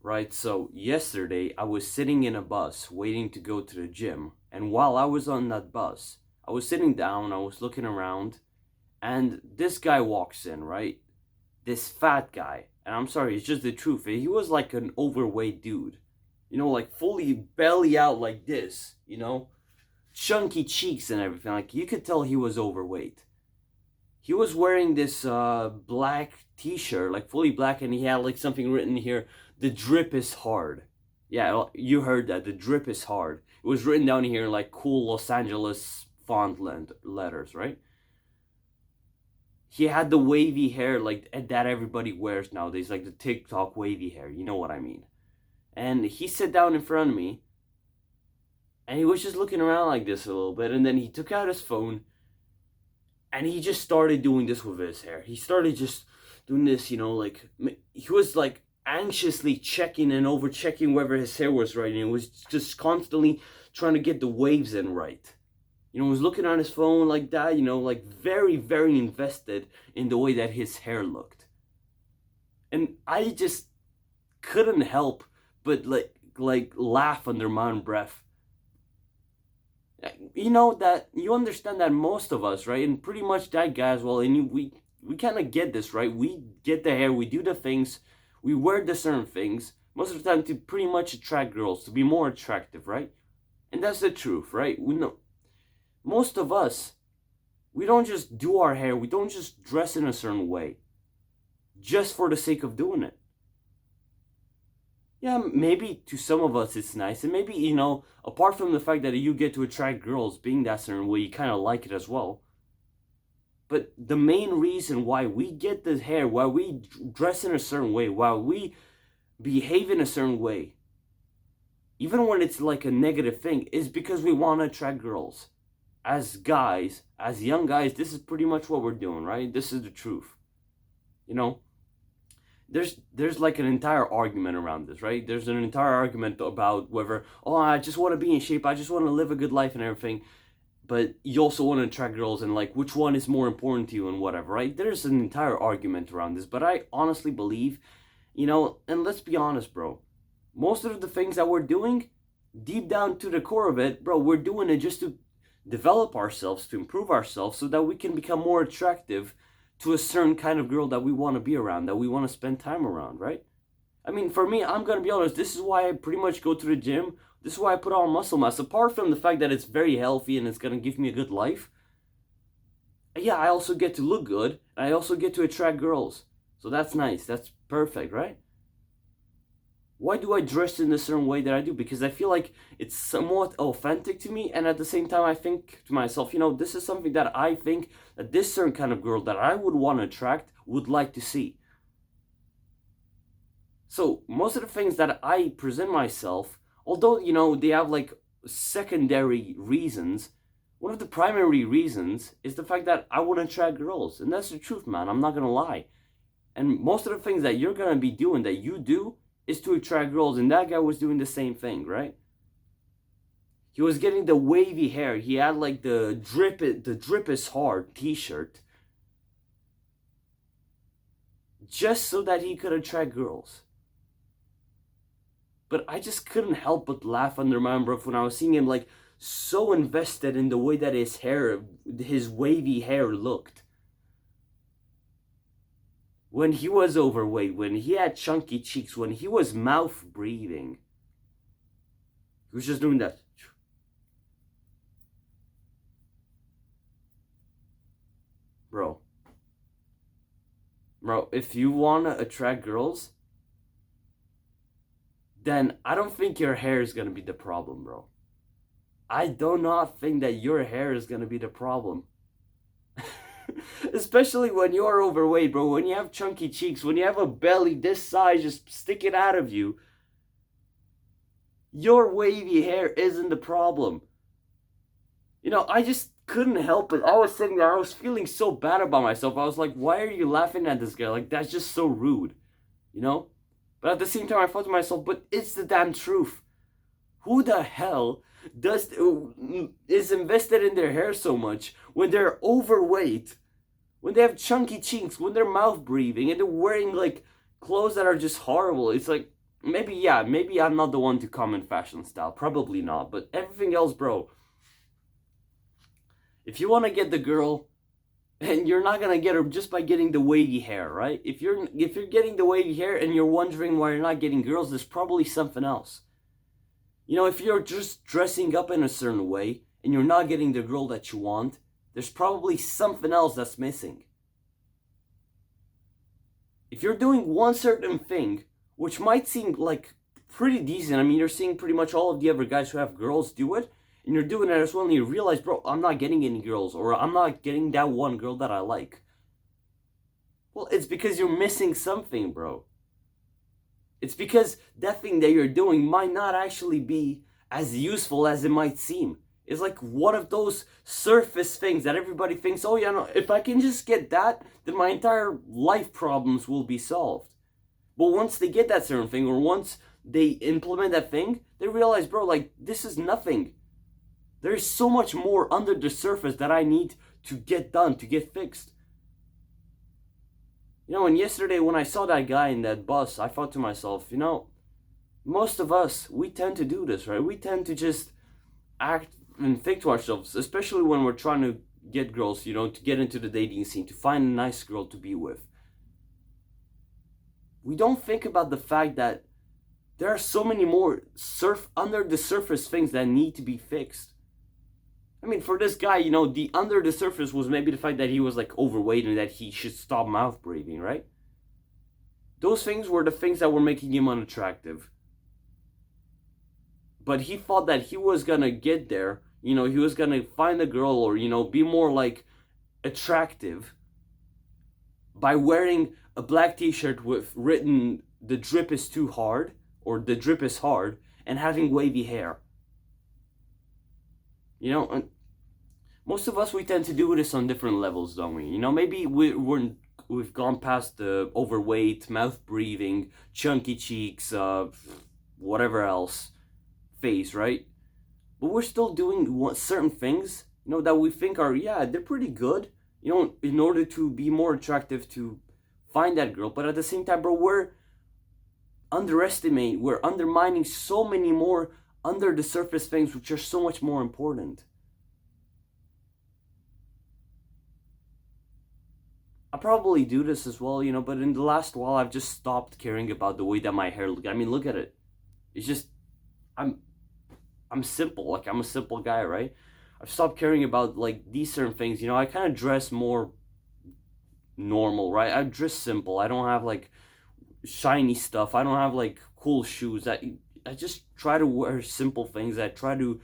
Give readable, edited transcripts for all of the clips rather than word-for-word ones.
Right, so yesterday I was sitting in a bus waiting to go to the gym, and while I was on that bus, I was sitting down, I was looking around, and this guy walks in, right? This fat guy, and I'm sorry, it's just the truth. He was like an overweight dude, like fully belly out like this, chunky cheeks and everything. Like you could tell he was overweight. He was wearing this black t-shirt, like fully black, and he had like something written here, the drip is hard. Yeah, you heard that, the drip is hard. It was written down here in like cool Los Angeles font letters, right? He had the wavy hair like that everybody wears nowadays, like the TikTok wavy hair, you know what I mean. And he sat down in front of me, and he was just looking around like this a little bit, and then he took out his phone, and he just started doing this with his hair. He started just doing this, like he was like anxiously checking and over checking whether his hair was right, and he was just constantly trying to get the waves in right. He was looking on his phone like that, like very, very invested in the way that his hair looked. And I just couldn't help but like laugh under my own breath. That you understand that most of us, right, and pretty much that guy as well, and we kind of get this, right? We get the hair, we do the things, we wear the certain things most of the time to pretty much attract girls, to be more attractive, right? And that's the truth, right? We know most of us, we don't just do our hair, we don't just dress in a certain way just for the sake of doing it. Yeah, maybe to some of us it's nice, and maybe, apart from the fact that you get to attract girls being that certain way, you kind of like it as well. But the main reason why we get the hair, why we dress in a certain way, why we behave in a certain way, even when it's like a negative thing, is because we want to attract girls. As guys, as young guys, this is pretty much what we're doing, right? This is the truth. You know, there's like an entire argument around this, right? There's an entire argument about whether, oh, I just want to be in shape, I just want to live a good life and everything, but you also want to attract girls, and like which one is more important to you and whatever, right? There's an entire argument around this, but I honestly believe, and let's be honest, bro, most of the things that we're doing, deep down to the core of it, bro, we're doing it just to develop ourselves, to improve ourselves, so that we can become more attractive to a certain kind of girl that we want to be around, that we want to spend time around, right? I mean, for me, I'm going to be honest, this is why I pretty much go to the gym. This is why I put on muscle mass. Apart from the fact that it's very healthy and it's going to give me a good life, yeah, I also get to look good, and I also get to attract girls. So that's nice. That's perfect, right? Why do I dress in a certain way that I do? Because I feel like it's somewhat authentic to me, and at the same time I think to myself, this is something that I think that this certain kind of girl that I would want to attract would like to see. So most of the things that I present myself, although, they have like secondary reasons, one of the primary reasons is the fact that I want to attract girls. And that's the truth, man. I'm not going to lie. And most of the things that you're going to be doing, that you do, is to attract girls, and that guy was doing the same thing, right? He was getting the wavy hair. He had like the drip is hard t-shirt, just so that he could attract girls. But I just couldn't help but laugh under my own breath when I was seeing him like so invested in the way that his wavy hair looked. When he was overweight, when he had chunky cheeks, when he was mouth breathing, he was just doing that. Bro, if you want to attract girls, then I don't think your hair is going to be the problem, bro. I do not think that your hair is going to be the problem. Especially when you're overweight, bro. When you have chunky cheeks, when you have a belly this size just sticking out of you, your wavy hair isn't the problem. I just couldn't help it. I was sitting there, I was feeling so bad about myself. I was like, why are you laughing at this guy? Like, that's just so rude, But at the same time, I thought to myself, but it's the damn truth. Who the hell is invested in their hair so much when they're overweight, when they have chunky cheeks, when they're mouth breathing, and they're wearing like clothes that are just horrible? It's like, maybe, yeah, maybe I'm not the one to comment fashion style. Probably not. But everything else, bro. If you want to get the girl, and you're not gonna get her just by getting the wavy hair, right? If you're getting the wavy hair and you're wondering why you're not getting girls, there's probably something else. You know, if you're just dressing up in a certain way and you're not getting the girl that you want, there's probably something else that's missing. If you're doing one certain thing, which might seem like pretty decent, I mean, you're seeing pretty much all of the other guys who have girls do it, and you're doing it as well, and you realize, bro, I'm not getting any girls, or I'm not getting that one girl that I like. Well, it's because you're missing something, bro. It's because that thing that you're doing might not actually be as useful as it might seem. It's like one of those surface things that everybody thinks, oh yeah, no, if I can just get that, then my entire life problems will be solved. But once they get that certain thing, or once they implement that thing, they realize, bro, like, this is nothing. There's so much more under the surface that I need to get done, to get fixed. You know, and yesterday when I saw that guy in that bus, I thought to myself, you know, most of us, we tend to do this, right? We tend to just act and think to ourselves, especially when we're trying to get girls, you know, to get into the dating scene, to find a nice girl to be with. We don't think about the fact that there are so many more under the surface things that need to be fixed. I mean, for this guy, you know, the under the surface was maybe the fact that he was like overweight and that he should stop mouth breathing, right? Those things were the things that were making him unattractive. But he thought that he was gonna get there, you know, he was gonna find a girl, or, you know, be more like attractive by wearing a black t-shirt with written "the drip is too hard" or "the drip is hard" and having wavy hair. You know, and most of us, we tend to do this on different levels, don't we? You know, maybe we've gone past the overweight, mouth breathing, chunky cheeks, whatever else phase, right? But we're still doing certain things, you know, that we think are, yeah, they're pretty good, you know, in order to be more attractive, to find that girl. But at the same time, bro, we're undermining so many more under the surface things which are so much more important. I probably do this as well, you know, but in the last while I've just stopped caring about the way that my hair looks. I mean, look at it. It's just I'm simple. Like, I'm a simple guy, right? I've stopped caring about like these certain things, you know. I kind of dress more normal, right? I dress simple. I don't have like shiny stuff. I don't have like cool shoes. I just try to wear simple things. I try to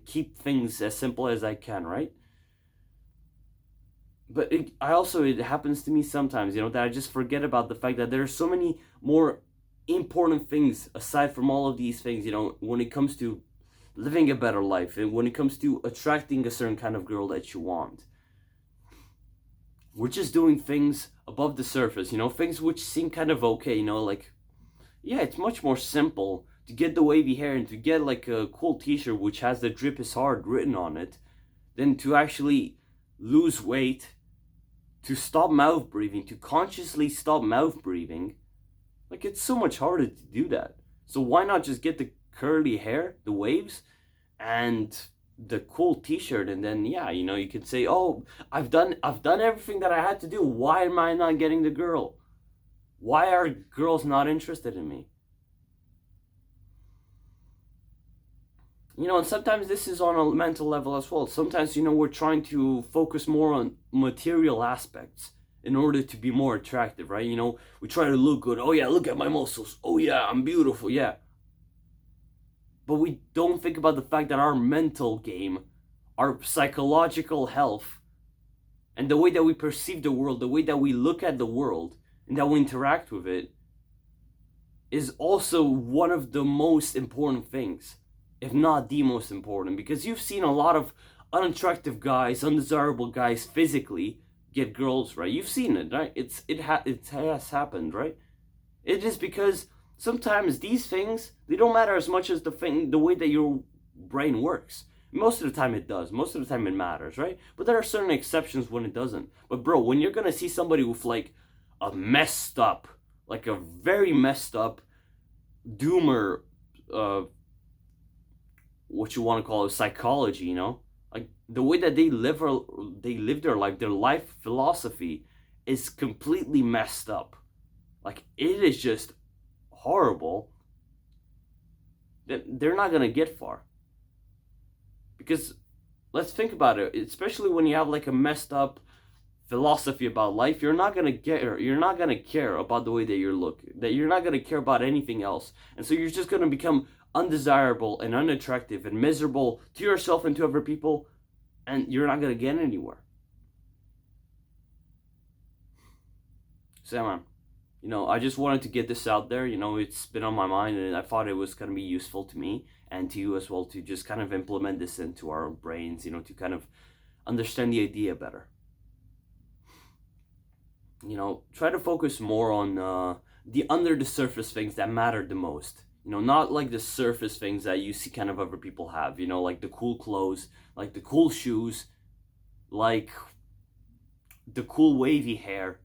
keep things as simple as I can, right? But it happens to me sometimes, you know, that I just forget about the fact that there are so many more important things aside from all of these things, you know, when it comes to living a better life and when it comes to attracting a certain kind of girl that you want. We're just doing things above the surface, you know, things which seem kind of okay, you know, like, yeah, it's much more simple to get the wavy hair and to get like a cool t-shirt which has "the drip is hard" written on it than to actually lose weight, to stop mouth breathing, to consciously stop mouth breathing. Like, it's so much harder to do that. So why not just get the curly hair, the waves, and the cool t-shirt, and then, yeah, you know, you could say, oh, I've done everything that I had to do. Why am I not getting the girl? Why are girls not interested in me? You know, and sometimes this is on a mental level as well. Sometimes, you know, we're trying to focus more on material aspects in order to be more attractive, right? You know, we try to look good. Oh yeah, look at my muscles. Oh yeah, I'm beautiful. Yeah. But we don't think about the fact that our mental game, our psychological health, and the way that we perceive the world, the way that we look at the world, and that we interact with it, is also one of the most important things, if not the most important. Because you've seen a lot of unattractive guys, undesirable guys physically get girls, right? You've seen it, right? It has happened, right? It is because sometimes these things, they don't matter as much as the way that your brain works. Most of the time it does. Most of the time it matters, right? But there are certain exceptions when it doesn't. But bro, when you're gonna see somebody with like a messed up, like a very messed up doomer, uh, what you want to call it, psychology, you know? Like the way that they live their life philosophy is completely messed up. Like it is just horrible. That they're not gonna get far. Because let's think about it, especially when you have like a messed up philosophy about life, you're not gonna care about the way that you look, that you're not gonna care about anything else, and so you're just gonna become undesirable and unattractive and miserable to yourself and to other people, and you're not gonna get anywhere. So man, I just wanted to get this out there. It's been on my mind, and I thought it was gonna be useful to me and to you as well, to just kind of implement this into our brains, to kind of understand the idea better. Try to focus more on the under the surface things that matter the most. Not like the surface things that you see kind of other people have. Like the cool clothes, like the cool shoes, like the cool wavy hair,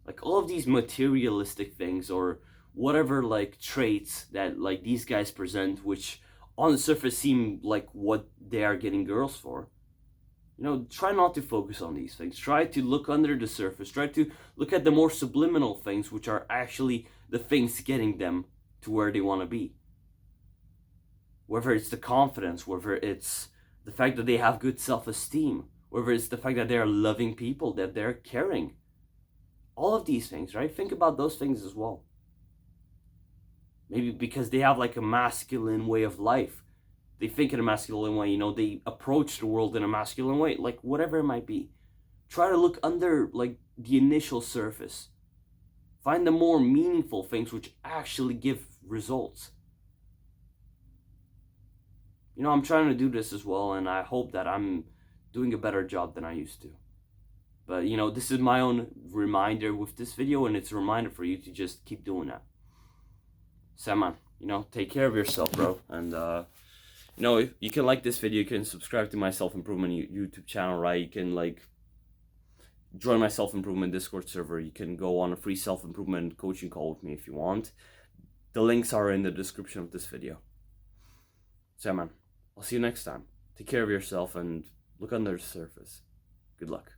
like all of these materialistic things, or whatever like traits that like these guys present, which on the surface seem like what they are getting girls for. Try not to focus on these things. Try to look under the surface. Try to look at the more subliminal things, which are actually the things getting them to where they want to be. Whether it's the confidence, whether it's the fact that they have good self-esteem, whether it's the fact that they're loving people, that they're caring. All of these things, right? Think about those things as well. Maybe because they have like a masculine way of life. They think in a masculine way, they approach the world in a masculine way, like whatever it might be. Try to look under like the initial surface. Find the more meaningful things which actually give results. I'm trying to do this as well, and I hope that I'm doing a better job than I used to. But, this is my own reminder with this video, and it's a reminder for you to just keep doing that. So, man, take care of yourself, bro. And, if you can like this video, you can subscribe to my self-improvement YouTube channel, right? You can, like, join my self-improvement Discord server. You can go on a free self-improvement coaching call with me if you want. The links are in the description of this video. So, man, I'll see you next time. Take care of yourself and look under the surface. Good luck.